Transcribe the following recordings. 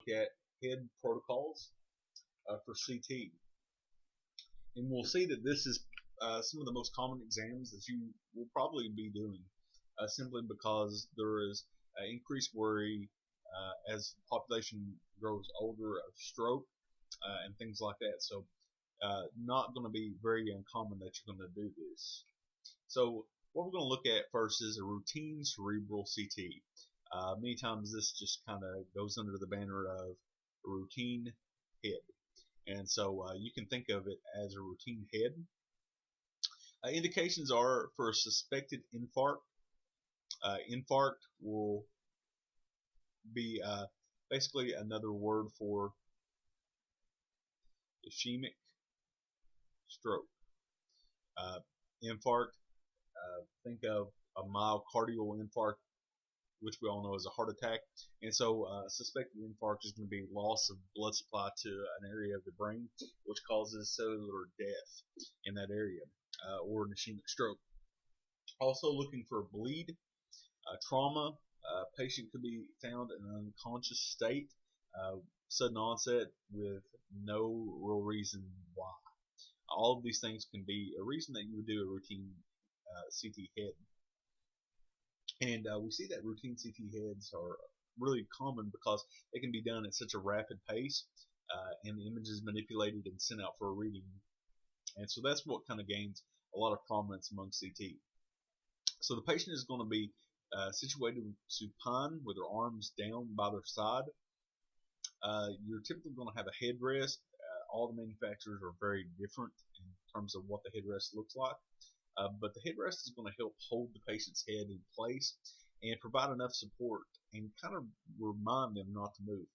at head protocols for CT. And we'll see that this is some of the most common exams that you will probably be doing, simply because there is increased worry as the population grows older of stroke and things like that. So not going to be very uncommon that you're going to do this. So what we're going to look at first is a routine cerebral CT. Many times this just kind of goes under the banner of a routine head. And so you can think of it as a routine head. Indications are for a suspected infarct. Infarct will be basically another word for ischemic stroke. Infarct, think of a myocardial infarct, which we all know is a heart attack. And so suspected infarct is going to be loss of blood supply to an area of the brain, which causes cellular death in that area, or an ischemic stroke. Also looking for a bleed, trauma. Patient could be found in an unconscious state, sudden onset with no real reason why. All of these things can be a reason that you would do a routine CT head. And we see that routine CT heads are really common because they can be done at such a rapid pace, and the image is manipulated and sent out for a reading. And so that's what kind of gains a lot of prominence among CT. So the patient is going to be situated supine with their arms down by their side. You're typically going to have a headrest. All the manufacturers are very different in terms of what the headrest looks like. But the headrest is going to help hold the patient's head in place and provide enough support and kind of remind them not to move.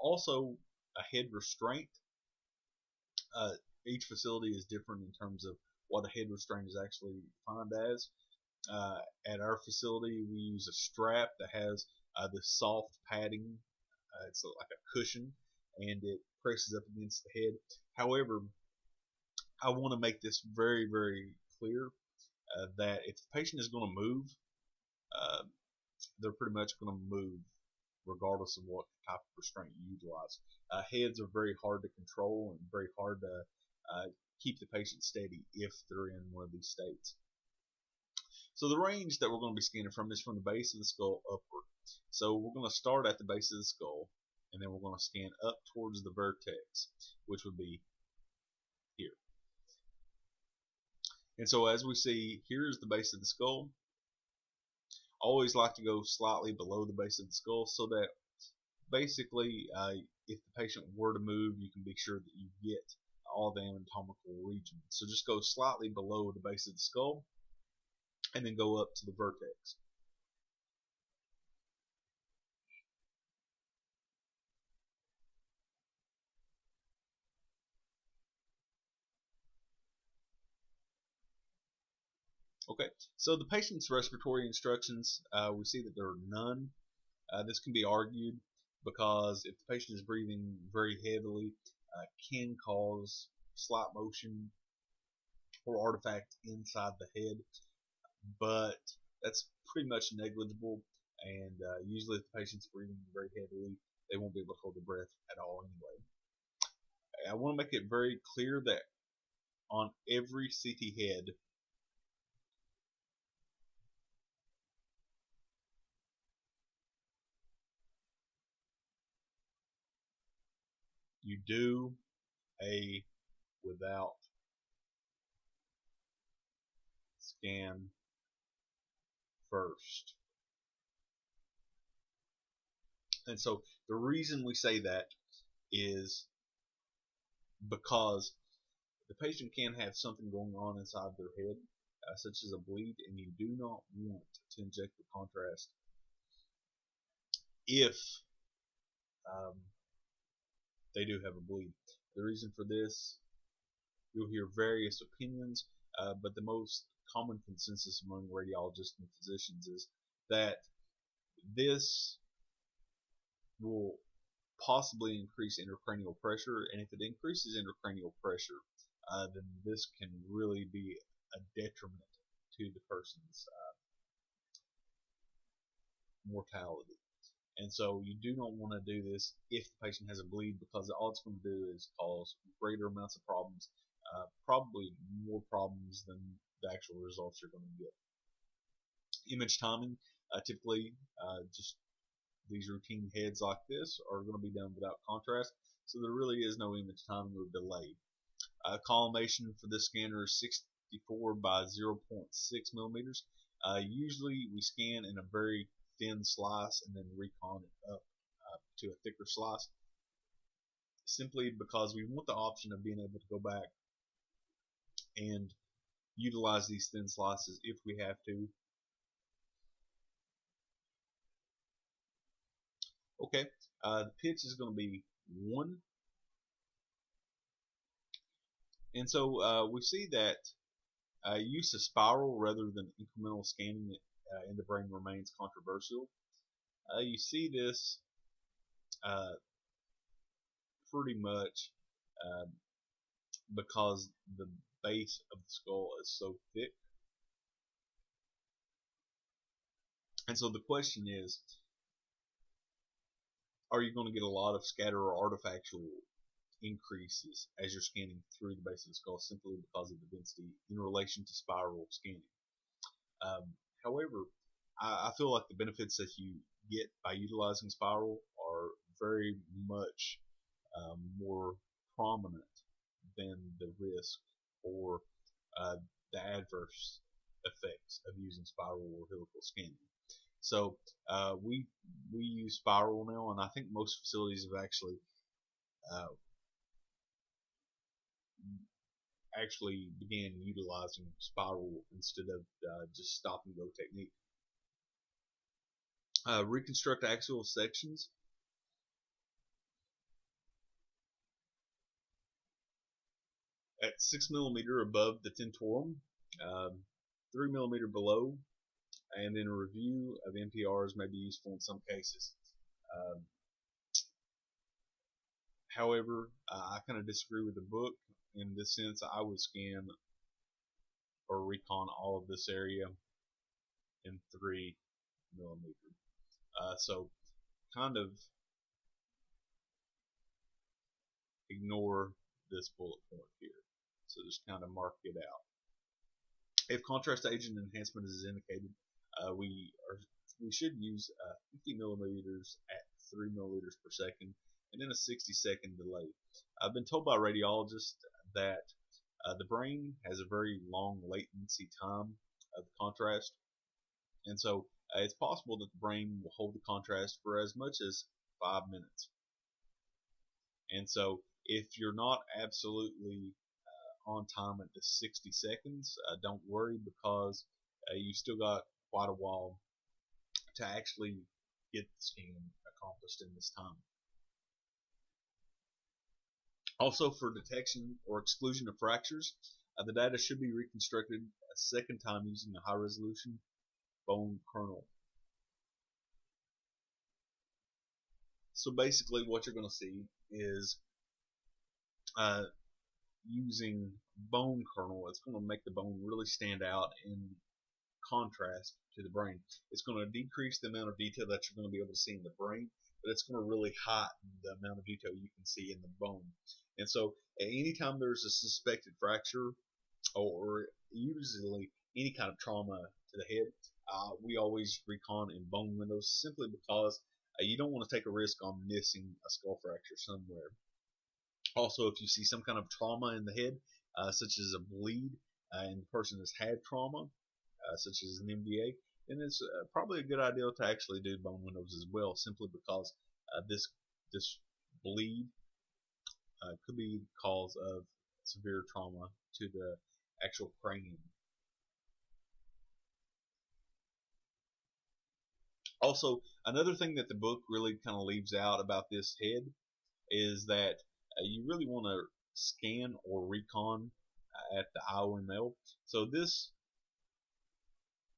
Also, a head restraint. Each facility is different in terms of what a head restraint is actually defined as. At our facility, we use a strap that has the soft padding. It's like a cushion, and it presses up against the head. However, I want to make this very, very clear that if the patient is going to move, they're pretty much going to move regardless of what type of restraint you utilize. Heads are very hard to control and very hard to keep the patient steady if they're in one of these states. So the range that we're going to be scanning from is from the base of the skull upward. So we're going to start at the base of the skull, and then we're going to scan up towards the vertex, which would be here. And so as we see, here's the base of the skull. I always like to go slightly below the base of the skull so that basically if the patient were to move, you can be sure that you get all the anatomical region. So just go slightly below the base of the skull and then go up to the vertex. Okay, so the patient's respiratory instructions, we see that there are none. This can be argued because if the patient is breathing very heavily, can cause slight motion or artifact inside the head, but that's pretty much negligible, and usually if the patient's breathing very heavily, they won't be able to hold their breath at all anyway. I want to make it very clear that on every CT head, you do a without scan first. And so the reason we say that is because the patient can have something going on inside their head, such as a bleed, and you do not want to inject the contrast if they do have a bleed. The reason for this, you'll hear various opinions, but the most common consensus among radiologists and physicians is that this will possibly increase intracranial pressure, and if it increases intracranial pressure, then this can really be a detriment to the person's mortality. And so you do not want to do this if the patient has a bleed, because all it's going to do is cause greater amounts of problems, probably more problems than the actual results you're going to get. Image timing, typically just these routine heads like this are going to be done without contrast, so there really is no image timing or delay. Collimation for this scanner is 64 by 0.6 millimeters. Usually we scan in a very thin slice and then recon it up to a thicker slice, simply because we want the option of being able to go back and utilize these thin slices if we have to. Okay, the pitch is going to be 1. And so we see that use of spiral rather than incremental scanning in the brain remains controversial. You see this pretty much because the base of the skull is so thick. And so the question is, are you going to get a lot of scatter or artifactual increases as you're scanning through the base of the skull simply because of the density in relation to spiral scanning? However, I feel like the benefits that you get by utilizing spiral are very much more prominent than the risk or the adverse effects of using spiral or helical scanning. So we use spiral now, and I think most facilities have actually began utilizing spiral instead of just stop and go technique. Reconstruct axial sections. At 6 millimeter above the tentorium, 3 millimeter below, and then a review of NPRs may be useful in some cases. However, I kind of disagree with the book in this sense. I would scan or recon all of this area in 3 millimeter. So kind of ignore this bullet point here. So just kind of mark it out. If contrast agent enhancement is indicated, we should use 50 millimeters at 3 milliliters per second, and then a 60-second delay. I've been told by radiologists that the brain has a very long latency time of contrast, and so it's possible that the brain will hold the contrast for as much as 5 minutes. And so if you're not absolutely on time at the 60 seconds, don't worry, because you still got quite a while to actually get the scan accomplished in this time. Also, for detection or exclusion of fractures, the data should be reconstructed a second time using a high resolution bone kernel. So basically what you're going to see is using bone kernel, it's going to make the bone really stand out in contrast to the brain. It's going to decrease the amount of detail that you're going to be able to see in the brain, but it's going to really heighten the amount of detail you can see in the bone. And so anytime there's a suspected fracture, or usually any kind of trauma to the head, we always recon in bone windows, simply because you don't want to take a risk on missing a skull fracture somewhere. Also, if you see some kind of trauma in the head, such as a bleed, and the person has had trauma, such as an MDA, then it's probably a good idea to actually do bone windows as well, simply because this bleed could be the cause of severe trauma to the actual cranium. Also, another thing that the book really kind of leaves out about this head is that you really want to scan or recon at the IOML. So this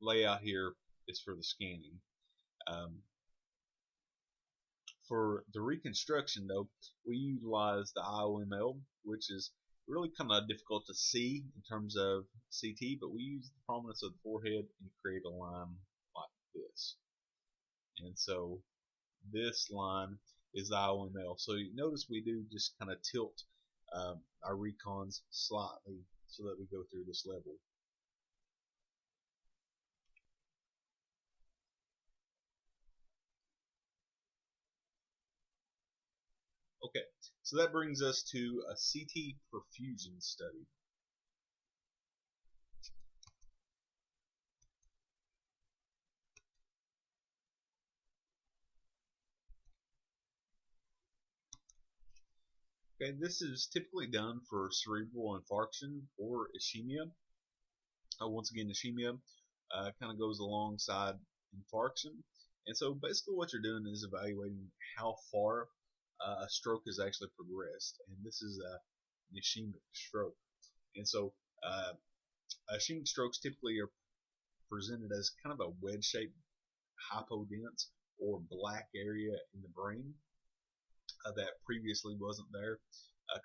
layout here is for the scanning. For the reconstruction, though, we utilize the IOML, which is really kind of difficult to see in terms of CT, but we use the prominence of the forehead and create a line like this. And so this line is the IOML. So you notice we do just kind of tilt our recons slightly so that we go through this level. Okay, so that brings us to a CT perfusion study. Okay, this is typically done for cerebral infarction or ischemia. Once again, ischemia kind of goes alongside infarction. And so basically what you're doing is evaluating how far a stroke has actually progressed. And this is an ischemic stroke. And so ischemic strokes typically are presented as kind of a wedge-shaped hypodense or black area in the brain that previously wasn't there,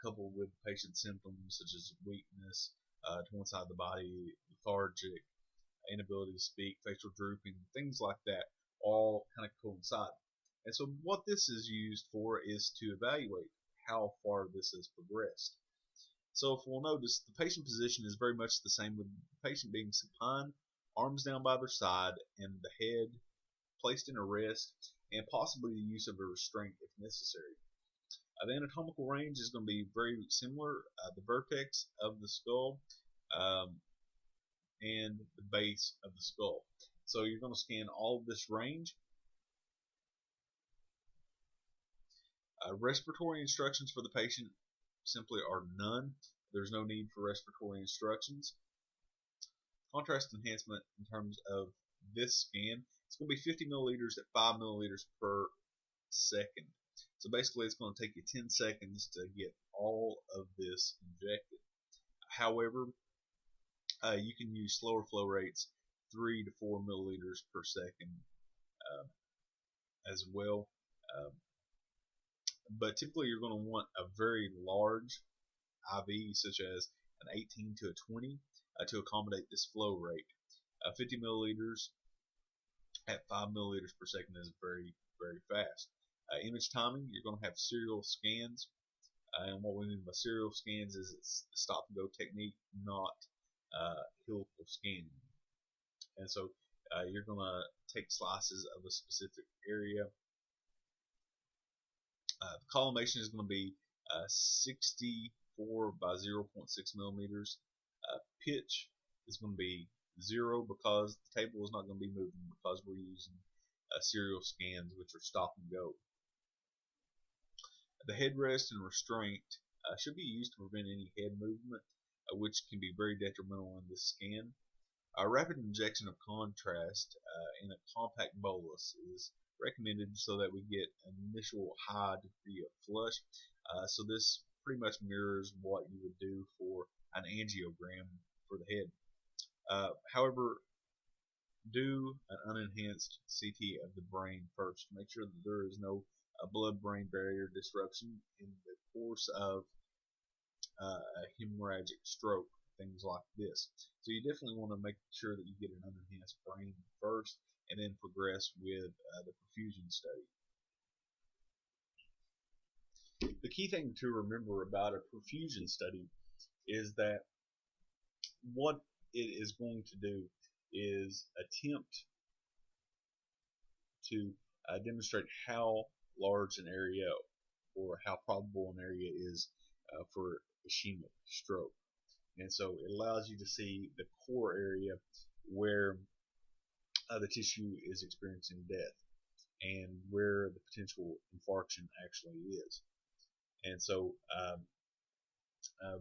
coupled with patient symptoms such as weakness to one side of the body, lethargic, inability to speak, facial drooping, things like that, all kind of coincide. And so what this is used for is to evaluate how far this has progressed. So if we'll notice, the patient position is very much the same, with the patient being supine, arms down by their side, and the head placed in a rest, and possibly the use of a restraint if necessary. The anatomical range is going to be very similar. The vertex of the skull and the base of the skull. So you're going to scan all of this range. Respiratory instructions for the patient simply are none. There's no need for respiratory instructions. Contrast enhancement in terms of this scan, it's going to be 50 milliliters at 5 milliliters per second. So basically it's going to take you 10 seconds to get all of this injected. However, you can use slower flow rates, 3 to 4 milliliters per second as well. But typically you're going to want a very large IV, such as an 18 to a 20, to accommodate this flow rate. 50 milliliters at 5 milliliters per second is very, very fast. Image timing, you're going to have serial scans. And what we mean by serial scans is it's the stop and go technique, not helical scanning. And so you're going to take slices of a specific area. The collimation is going to be 64 by 0.6 millimeters. Pitch is going to be 0 because the table is not going to be moving because we're using serial scans, which are stop and go. The headrest and restraint should be used to prevent any head movement, which can be very detrimental in this scan. A rapid injection of contrast in a compact bolus is recommended so that we get an initial high degree of flush. So this pretty much mirrors what you would do for an angiogram for the head. However, do an unenhanced CT of the brain first. Make sure that there is no blood-brain barrier disruption in the course of a hemorrhagic stroke, things like this. So you definitely want to make sure that you get an unenhanced brain first, and then progress with the perfusion study. The key thing to remember about a perfusion study is that what it is going to do is attempt to demonstrate how large an area or how probable an area is for ischemic stroke. And so it allows you to see the core area where the tissue is experiencing death and where the potential infarction actually is. And so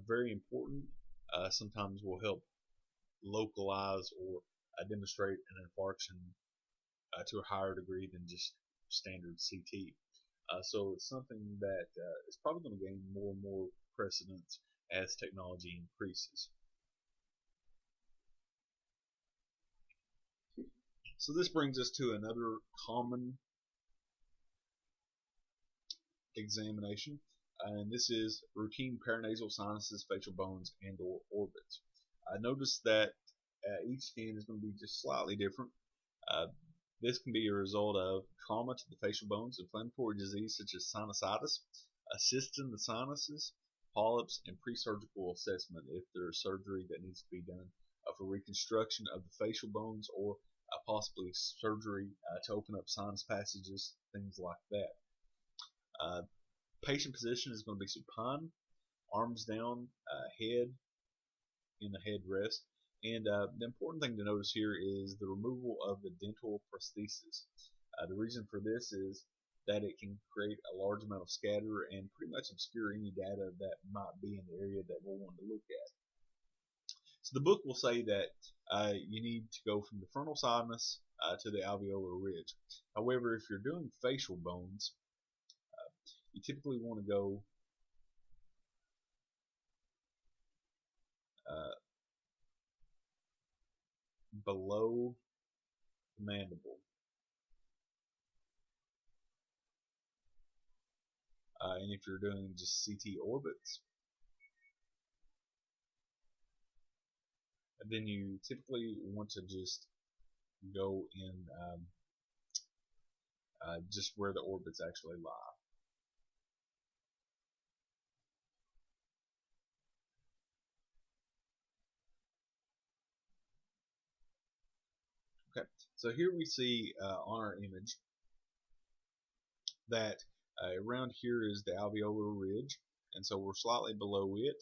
very important, sometimes will help localize or demonstrate an infarction to a higher degree than just standard CT. So it's something that is probably going to gain more and more precedence as technology increases. So this brings us to another common examination, and this is routine paranasal sinuses, facial bones, and/or orbits. Notice that each scan is going to be just slightly different. This can be a result of trauma to the facial bones, inflammatory disease such as sinusitis, a cyst in the sinuses, polyps, and pre-surgical assessment if there's surgery that needs to be done for reconstruction of the facial bones, or possibly surgery to open up sinus passages, things like that. Patient position is going to be supine, arms down, head in the headrest. And the important thing to notice here is the removal of the dental prosthesis. The reason for this is that it can create a large amount of scatter and pretty much obscure any data that might be in the area that we're wanting to look at. So the book will say that you need to go from the frontal sinus to the alveolar ridge. However, if you're doing facial bones, you typically want to go below the mandible. And if you're doing just CT orbits, then you typically want to just go in just where the orbits actually lie. Okay, so here we see on our image that around here is the alveolar ridge, and so we're slightly below it.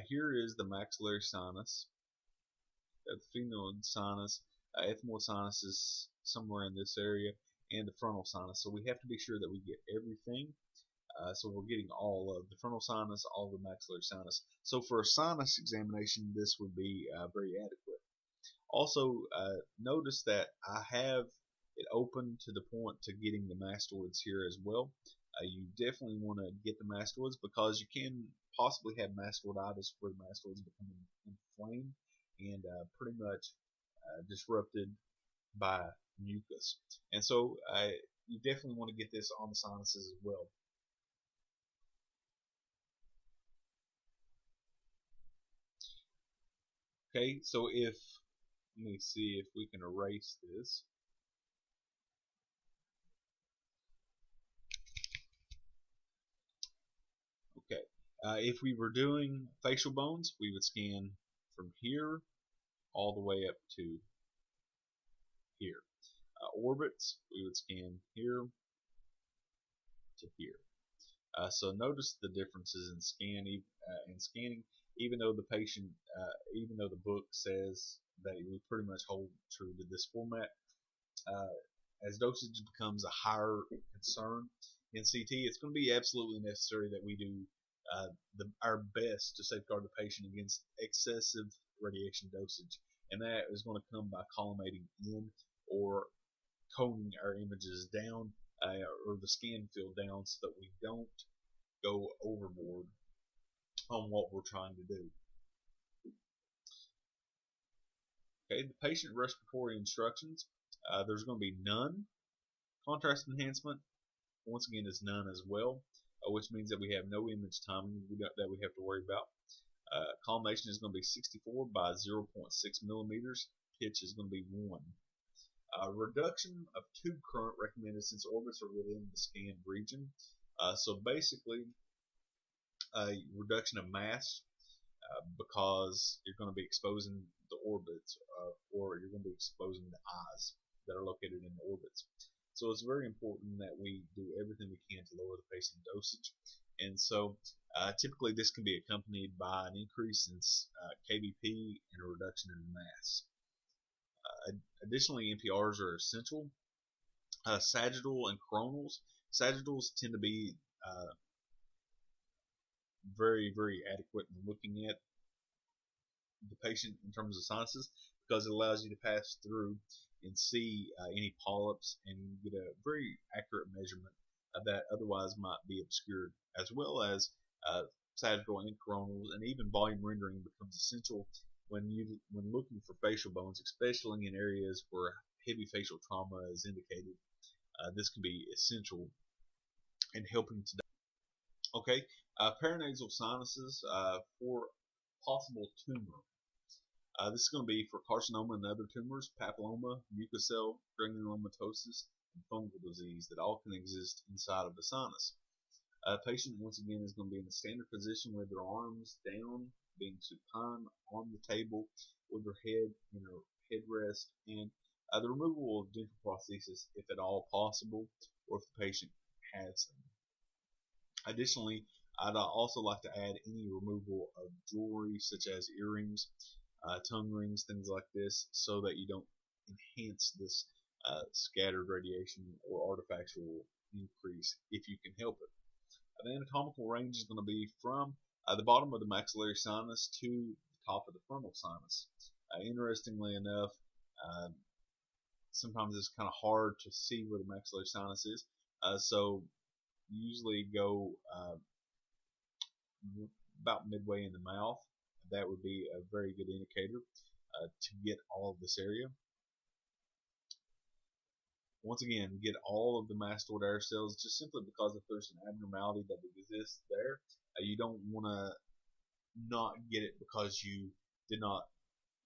Here is the maxillary sinus, the phoenoid sinus, ethmoid sinus is somewhere in this area, and the frontal sinus. So we have to be sure that we get everything. So we're getting all of the frontal sinus, all of the maxillary sinus. So for a sinus examination, this would be very adequate. Also, notice that I have it open to the point to getting the mastoids here as well. You definitely want to get the mastoids because you can possibly have mastoiditis where the mastoids become inflamed and pretty much disrupted by mucus. And so you definitely want to get this on the sinuses as well. Okay, so let me see if we can erase this. Okay, if we were doing facial bones, we would scan from here all the way up to here. Orbits, we would scan here to here. So notice the differences in scanning, even though the patient, even though the book says that we pretty much hold true to this format. As dosage becomes a higher concern in CT, it's going to be absolutely necessary that we do our best to safeguard the patient against excessive radiation dosage, and that is going to come by collimating in or coning our images down or the scan field down so that we don't go overboard on what we're trying to do. Okay, the patient respiratory instructions, there's going to be none. Contrast enhancement, once again, is none as well, which means that we have no image timing that we have to worry about. Collimation is going to be 64 by 0.6 millimeters. Pitch is going to be 1. Reduction of tube current recommended since orbits are within the scanned region. So basically, reduction of mass because you're going to be exposing the orbits or you're going to be exposing the eyes that are located in the orbits. So it's very important that we do everything we can to lower the patient dosage. And so typically this can be accompanied by an increase in kVp and a reduction in mass. Additionally, NPRs are essential. Sagittal and coronals. Sagittals tend to be very, very adequate in looking at the patient in terms of sinuses because it allows you to pass through and see any polyps and get a very accurate measurement that otherwise might be obscured, as well as sagittal and coronals, and even volume rendering becomes essential when looking for facial bones, especially in areas where heavy facial trauma is indicated. This can be essential in helping to. Okay, paranasal sinuses for possible tumor. This is going to be for carcinoma and other tumors, papilloma, mucocell, granulomatosis, and fungal disease that all can exist inside of the sinus. A patient, once again, is going to be in a standard position with their arms down, being supine on the table with their head in a headrest, and the removal of dental prosthesis, if at all possible, or if the patient has them. Additionally, I'd also like to add any removal of jewelry such as earrings, tongue rings, things like this, so that you don't enhance this scattered radiation or artifactual increase if you can help it. The anatomical range is going to be from the bottom of the maxillary sinus to the top of the frontal sinus. Interestingly enough, sometimes it's kind of hard to see where the maxillary sinus is, so usually go about midway in the mouth. That would be a very good indicator to get all of this area. Once again, get all of the mastoid air cells, just simply because if there's an abnormality that exists there, you don't want to not get it because you did not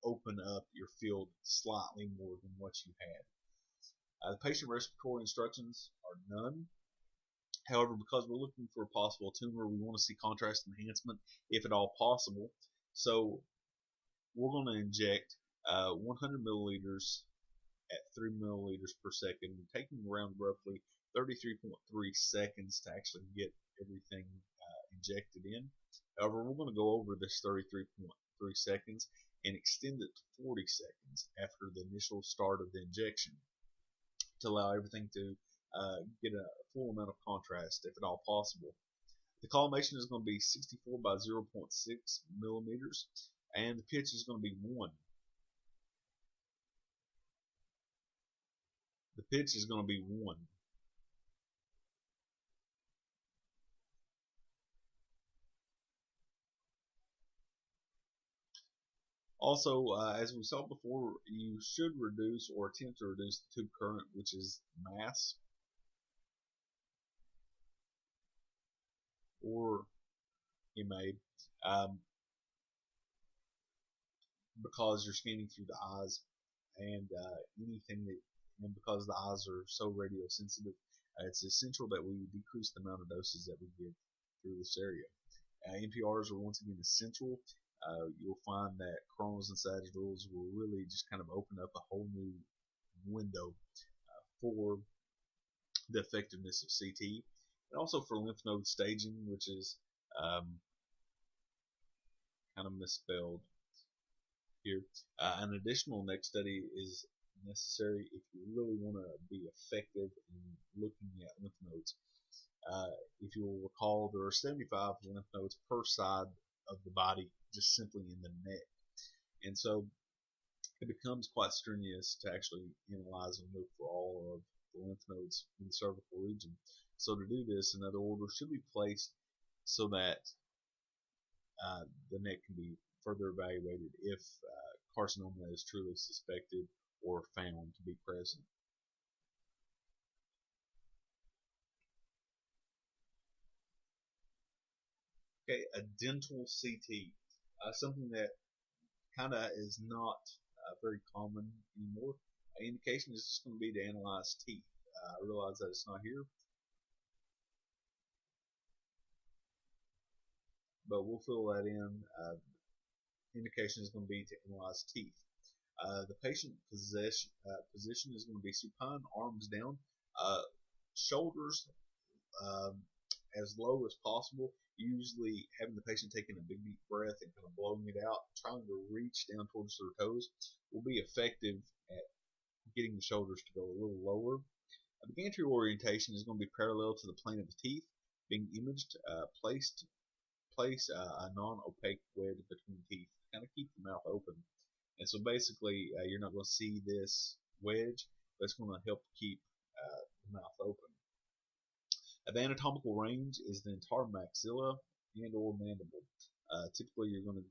open up your field slightly more than what you had. The patient respiratory instructions are none. However, because we're looking for a possible tumor, we want to see contrast enhancement if at all possible. So we're going to inject 100 milliliters at 3 milliliters per second, taking around roughly 33.3 seconds to actually get everything injected in. However, we're going to go over this 33.3 seconds and extend it to 40 seconds after the initial start of the injection to allow everything to get a full amount of contrast if at all possible. The collimation is going to be 64 by 0.6 millimeters, and the pitch is going to be 1. The pitch is going to be 1. Also, as we saw before, you should reduce or attempt to reduce the tube current, which is mass, or MA, because you're scanning through the eyes, and anything that, and because the eyes are so radiosensitive, it's essential that we decrease the amount of doses that we give through this area. NPRs are once again essential. You'll find that coronals and sagittals will really just kind of open up a whole new window for the effectiveness of CT, and also for lymph node staging, which is kind of misspelled here. An additional neck study is necessary if you really want to be effective in looking at lymph nodes. If you'll recall, there are 75 lymph nodes per side of the body, just simply in the neck, and so it becomes quite strenuous to actually analyze and look for all of the lymph nodes in the cervical region. So to do this, another order should be placed so that the neck can be further evaluated if carcinoma is truly suspected or found to be present. Okay, a dental CT, something that kind of is not very common anymore. Indication is just going to be to analyze teeth. I realize that it's not here, but we'll fill that in. Indication is going to be to analyze teeth. The patient position is going to be supine, arms down, shoulders as low as possible, usually having the patient taking a big deep breath and kind of blowing it out, trying to reach down towards their toes will be effective at getting the shoulders to go a little lower. The anterior orientation is going to be parallel to the plane of the teeth, being imaged. Place a non-opaque wedge between teeth, kind of keep the mouth open. And so basically, you're not going to see this wedge, but it's going to help keep the mouth open. The anatomical range is the entire maxilla and or mandible. Typically, you're going to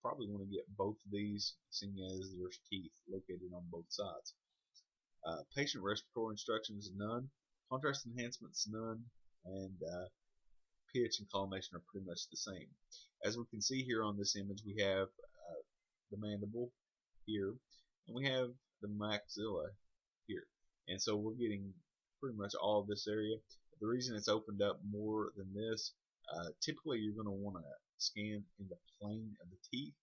probably want to get both of these, seeing as there's teeth located on both sides. Patient respiratory instructions, none. Contrast enhancements, none. And pitch and collimation are pretty much the same. As we can see here on this image, we have the mandible here, and we have the maxilla here. And so we're getting pretty much all of this area. The reason it's opened up more than this, typically you're going to want to scan in the plane of the teeth,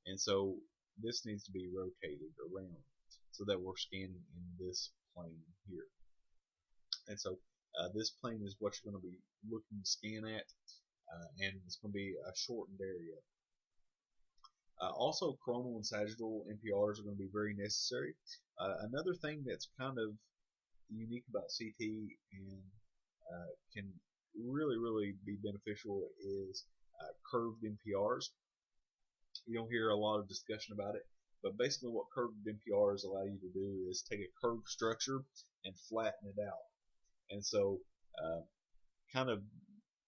and so this needs to be rotated around so that we're scanning in this plane here. And so this plane is what you're going to be looking to scan at, and it's going to be a shortened area. Also, coronal and sagittal NPRs are going to be very necessary. Another thing that's kind of unique about CT and can really be beneficial is curved NPRs. You don't hear a lot of discussion about it, but basically what curved NPRs allow you to do is take a curved structure and flatten it out. And so kind of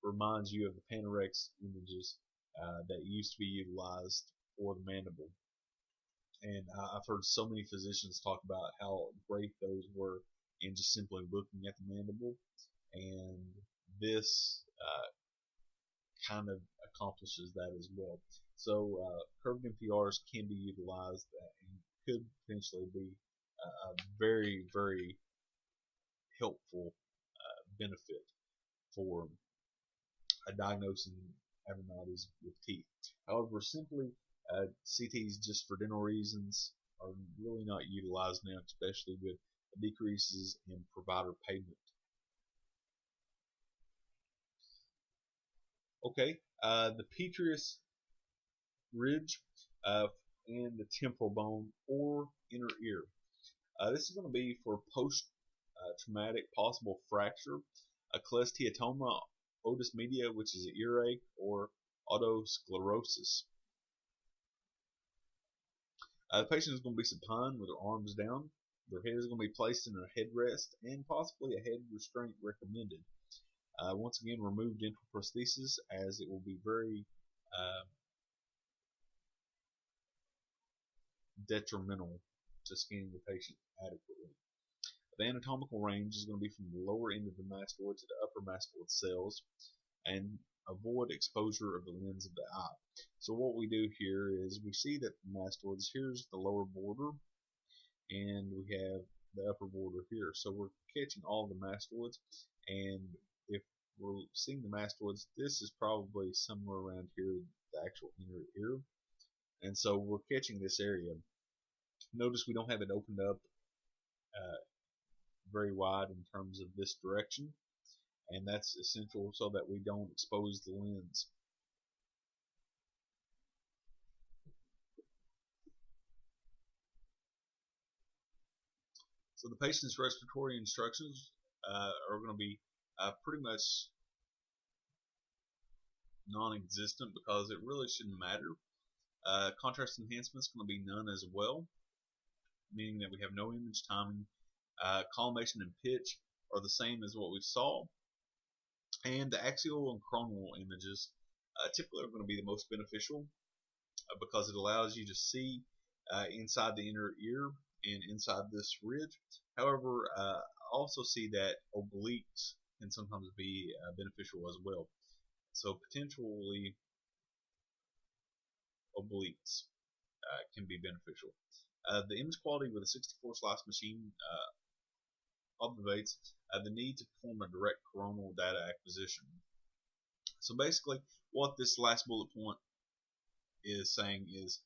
reminds you of the Panorex images that used to be utilized for the mandible. And I've heard so many physicians talk about how great those were in just simply looking at the mandible, and this kind of accomplishes that as well. So curved NPRs can be utilized and could potentially be a very helpful benefit for diagnosing abnormalities with teeth. However, simply CTs just for dental reasons are really not utilized now, especially with decreases in provider payment. Okay, the petrous ridge and the temporal bone or inner ear. This is going to be for post-traumatic possible fracture, a cholesteatoma, otis media, which is an earache, or otosclerosis. The patient is going to be supine with their arms down. Their head is going to be placed in a headrest and possibly a head restraint recommended. Once again, remove dental prosthesis, as it will be very detrimental to scanning the patient adequately. The anatomical range is going to be from the lower end of the mastoid to the upper mastoid cells, and avoid exposure of the lens of the eye. So what we do here is we see that the mastoids, here's the lower border, and we have the upper border here. So we're catching all the mastoids, and if we're seeing the mastoids, this is probably somewhere around here, the actual inner ear, and so we're catching this area. Notice we don't have it opened up very wide in terms of this direction, and that's essential so that we don't expose the lens. So the patient's respiratory instructions are going to be pretty much non-existent because it really shouldn't matter. Contrast enhancement is going to be none as well, meaning that we have no image timing. Collimation and pitch are the same as what we saw, and the axial and coronal images typically are going to be the most beneficial because it allows you to see inside the inner ear and inside this ridge. However, I also see that obliques can sometimes be beneficial as well. So potentially obliques can be beneficial. The image quality with a 64 slice machine obviates the need to perform a direct coronal data acquisition. So basically what this last bullet point is saying is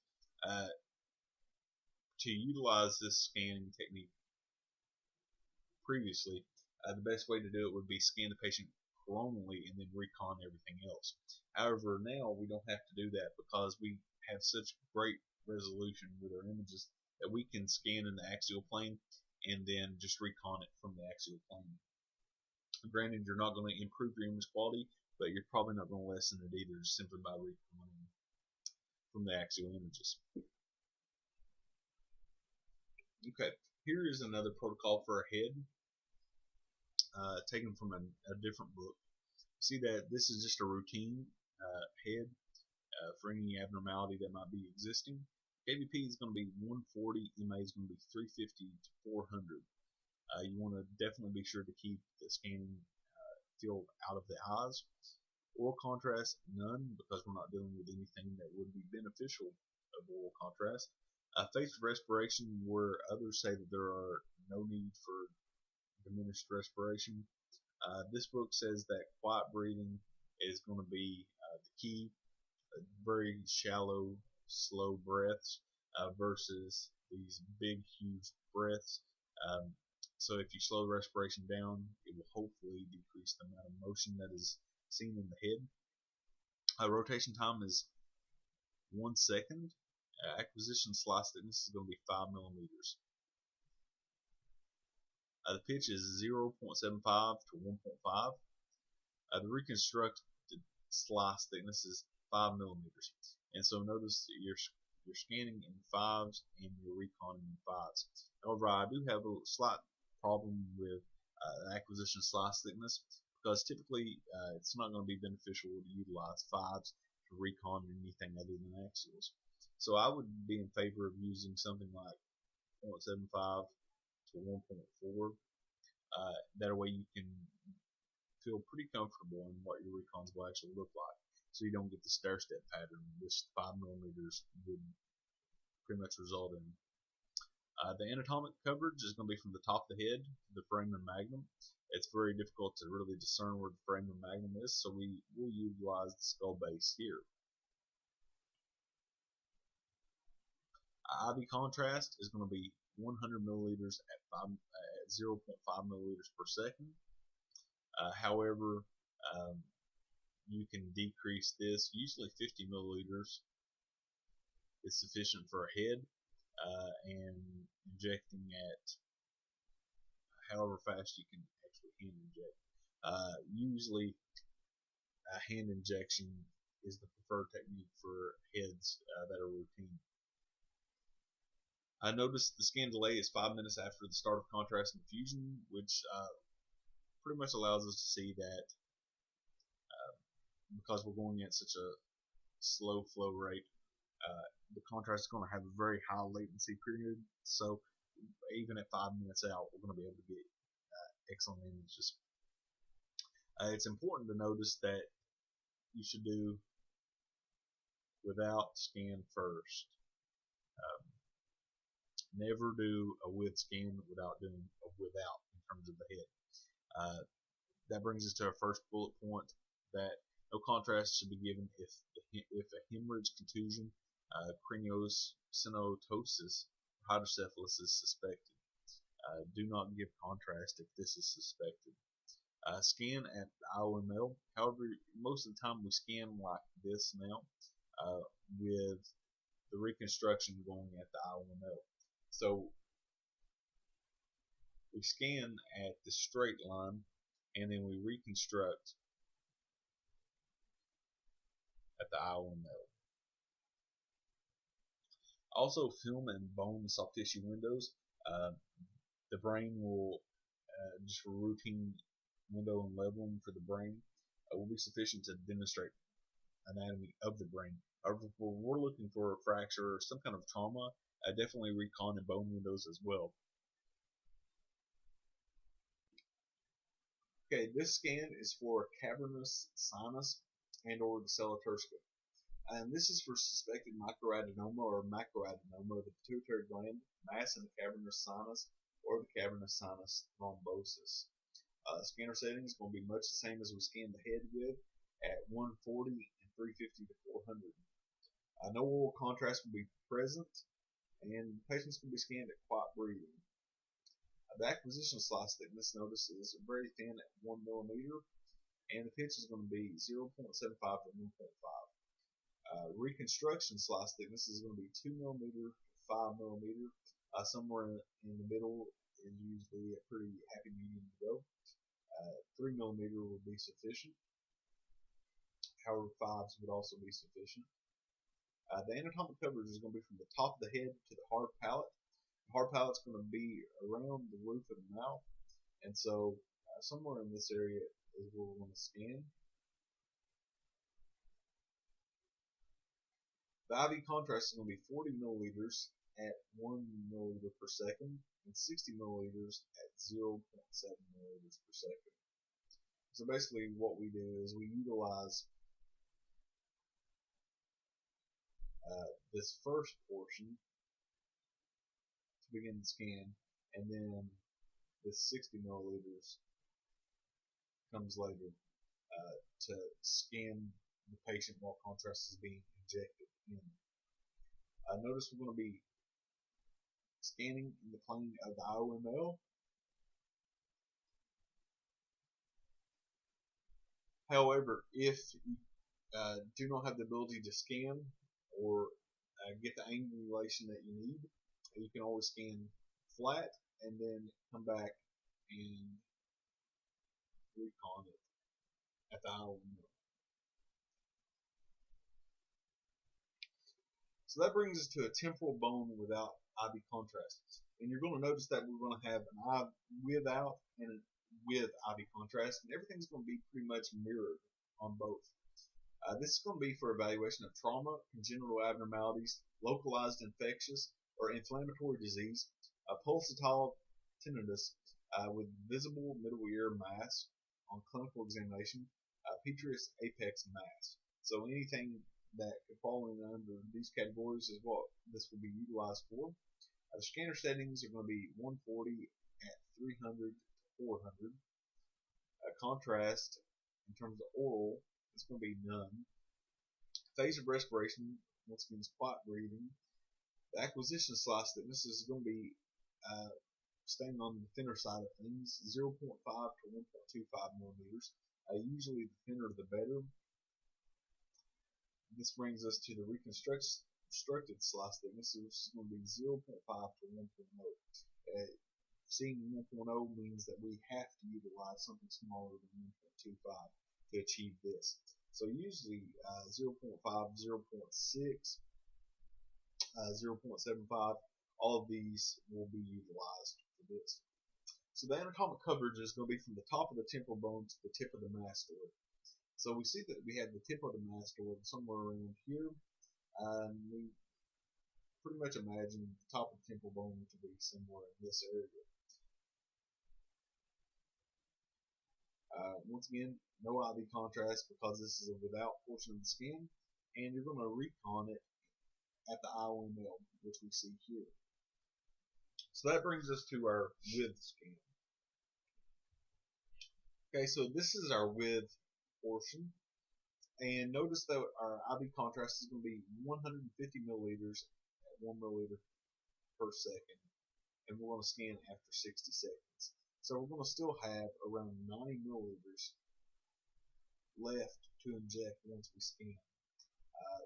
to utilize this scanning technique previously, the best way to do it would be scan the patient coronally and then recon everything else. However, now we don't have to do that because we have such great resolution with our images that we can scan in the axial plane and then just recon it from the axial plane. Granted, you're not going to improve your image quality, but you're probably not going to lessen it either, just simply by reconning from the axial images. Okay, here is another protocol for a head, taken from a different book. See that this is just a routine head for any abnormality that might be existing. KVP is going to be 140, MA is going to be 350 to 400. You want to definitely be sure to keep the scanning field out of the eyes. Oral contrast, none, because we're not dealing with anything that would be beneficial of oral contrast. Phased respiration, where others say that there are no need for diminished respiration. This book says that quiet breathing is going to be the key. Very shallow, slow breaths versus these big, huge breaths. Um, so if you slow the respiration down, it will hopefully decrease the amount of motion that is seen in the head. Rotation time is 1 second. Acquisition slice thickness is going to be 5 millimeters. The pitch is 0.75 to 1.5. The reconstructed slice thickness is 5 millimeters. And so notice that you're scanning in 5s and you're reconning in 5s. However, I do have a slight problem with acquisition slice thickness, because typically it's not going to be beneficial to utilize 5s to recon anything other than axials. So I would be in favor of using something like 0.75 to 1.4. That way you can feel pretty comfortable in what your recons will actually look like, so you don't get the stair-step pattern, which 5 millimeters would pretty much result in. The anatomic coverage is going to be from the top of the head to the foramen magnum. It's very difficult to really discern where the foramen magnum is, so we will utilize the skull base here. IV contrast is going to be 100 milliliters at 0.5 milliliters per second. However, you can decrease this. Usually 50 milliliters is sufficient for a head, and injecting at however fast you can actually hand inject. Usually a hand injection is the preferred technique for heads that are routine. I noticed the scan delay is 5 minutes after the start of contrast and fusion, which pretty much allows us to see that because we're going at such a slow flow rate, the contrast is going to have a very high latency period. So even at 5 minutes out, we're going to be able to get excellent images. It's important to notice that you should do without scan first. Never do a with scan without doing a without in terms of the head. That brings us to our first bullet point, that no contrast should be given if a hemorrhage, contusion, craniosynostosis, or hydrocephalus is suspected. Do not give contrast if this is suspected. Scan at the IOML. However, most of the time we scan like this now, with the reconstruction going at the IOML. So we scan at the straight line, and then we reconstruct at the IOML. Also, film and bone and soft tissue windows. The brain will, just for routine window and leveling for the brain, will be sufficient to demonstrate anatomy of the brain. However, if we're looking for a fracture or some kind of trauma, definitely recon and bone windows as well. Okay, this scan is for cavernous sinus and or the celluloscope. And this is for suspected microadenoma or macroadenoma of the pituitary gland, mass in the cavernous sinus, or the cavernous sinus thrombosis. Scanner settings is going to be much the same as we scanned the head with, at 140 and 350 to 400. No oral contrast will be present, and patients can be scanned at quiet breathing. The acquisition slice thickness, notice, is very thin at 1 millimeter, and the pitch is going to be 0.75 to 1.5. Reconstruction slice thickness is going to be 2 millimeter to 5 millimeter. Somewhere in the middle is usually a pretty happy medium to go. 3 millimeter would be sufficient. However, 5s would also be sufficient. The anatomical coverage is going to be from the top of the head to the hard palate. The hard palate is going to be around the roof of the mouth, and so somewhere in this area is where we're going to scan. The IV contrast is going to be 40 milliliters at 1 milliliter per second and 60 milliliters at 0.7 milliliters per second. So basically what we do is we utilize this first portion begin the scan, and then the 60 milliliters comes later to scan the patient while contrast is being injected in. Notice we're going to be scanning in the plane of the IOML. However, if you do not have the ability to scan or get the angulation that you need, you can always scan flat and then come back and recon it at the IOML. So that brings us to a temporal bone without IV contrast. And you're going to notice that we're going to have an IV without and a with IV contrast, and everything's going to be pretty much mirrored on both. This is going to be for evaluation of trauma, congenital abnormalities, localized infectious or inflammatory disease, pulsatile tinnitus with visible middle ear mass on clinical examination, Petrous apex mass. So anything that could fall in under these categories is what this will be utilized for. The scanner settings are going to be 140 at 300 to 400. Contrast in terms of oral, it's going to be none. Phase of respiration, once again, is quiet breathing. The acquisition slice thickness is going to be staying on the thinner side of things, 0.5 to 1.25 millimeters. Usually the thinner the better. This brings us to the reconstructed slice thickness, which is going to be 0.5 to 1.0. Seeing 1.0 means that we have to utilize something smaller than 1.25 to achieve this. So usually 0.5, 0.6, 0.75, all of these will be utilized for this. So the anatomic coverage is going to be from the top of the temporal bone to the tip of the mastoid. So we see that we have the tip of the mastoid somewhere around here. We pretty much imagine the top of the temporal bone to be somewhere in this area. Once again, no IV contrast because this is a without portion of the scan, and you're going to recon it at the IOML, which we see here. So that brings us to our with scan. Okay, so this is our with portion, and notice that our IV contrast is going to be 150 milliliters at 1 milliliter per second, and we're going to scan after 60 seconds. So we're going to still have around 90 milliliters left to inject once we scan.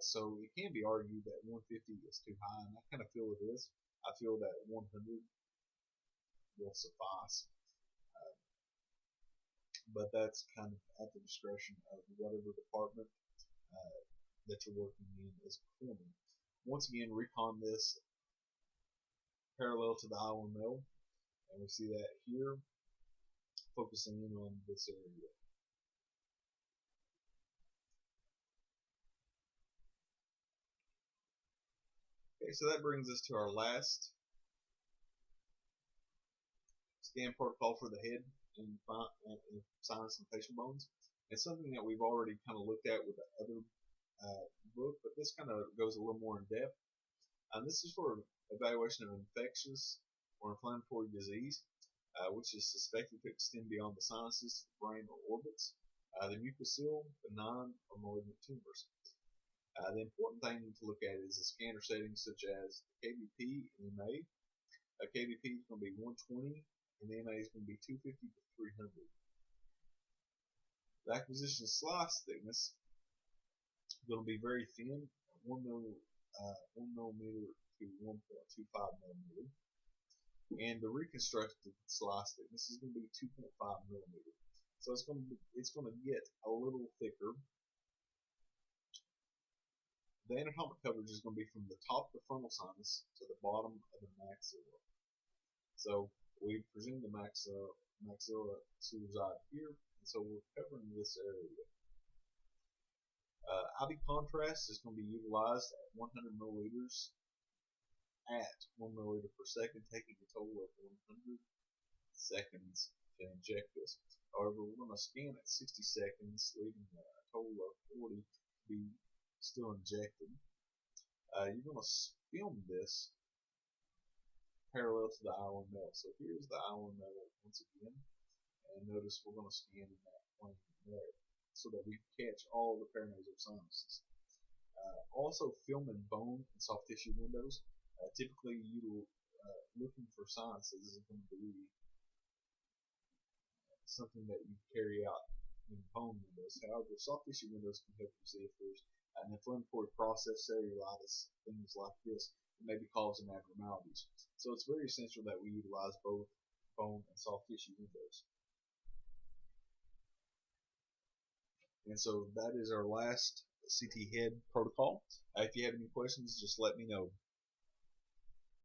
So it can be argued that 150 is too high, and I kind of feel it is. I feel that 100 will suffice. But that's kind of at the discretion of whatever department that you're working in is performing. Once again, recon this parallel to the IOML. And we see that here, focusing in on this area. Okay, so that brings us to our last scan protocol for the head and sinus and facial bones. It's something that we've already kind of looked at with the other book, but this kind of goes a little more in depth. And this is for evaluation of infectious or inflammatory disease, which is suspected to extend beyond the sinuses, the brain, or orbits, the mucosal, benign, or malignant tumors. The important thing to look at is the scanner settings such as KBP and MA. KBP is going to be 120, and the MA is going to be 250 to 300. The acquisition slice thickness is going to be very thin, 1 millimeter to 1.25 millimeter. And the reconstructed slice thickness is going to be 2.5 millimeter. So it's going to get a little thicker. The anatomic coverage is going to be from the top of the frontal sinus to the bottom of the maxilla. So we presume the maxilla reside here, and so we're covering this area. IV contrast is going to be utilized at 100 milliliters at 1 milliliter per second, taking a total of 100 seconds to inject this. However, we're going to scan at 60 seconds, leaving a total of 40 to be still injected. You're going to film this parallel to the I1 metal. So here's the I1 metal once again, and notice we're going to scan in that plane there so that we catch all the paranasal sinuses. Also, filming bone and soft tissue windows. Typically, you looking for sinuses is going to be something that you carry out in bone windows. However, soft tissue windows can help you see if there's an inflammatory process, cellulitis, things like this, that may be causing abnormalities. So it's very essential that we utilize both bone and soft tissue windows. And so that is our last CT head protocol. If you have any questions, just let me know.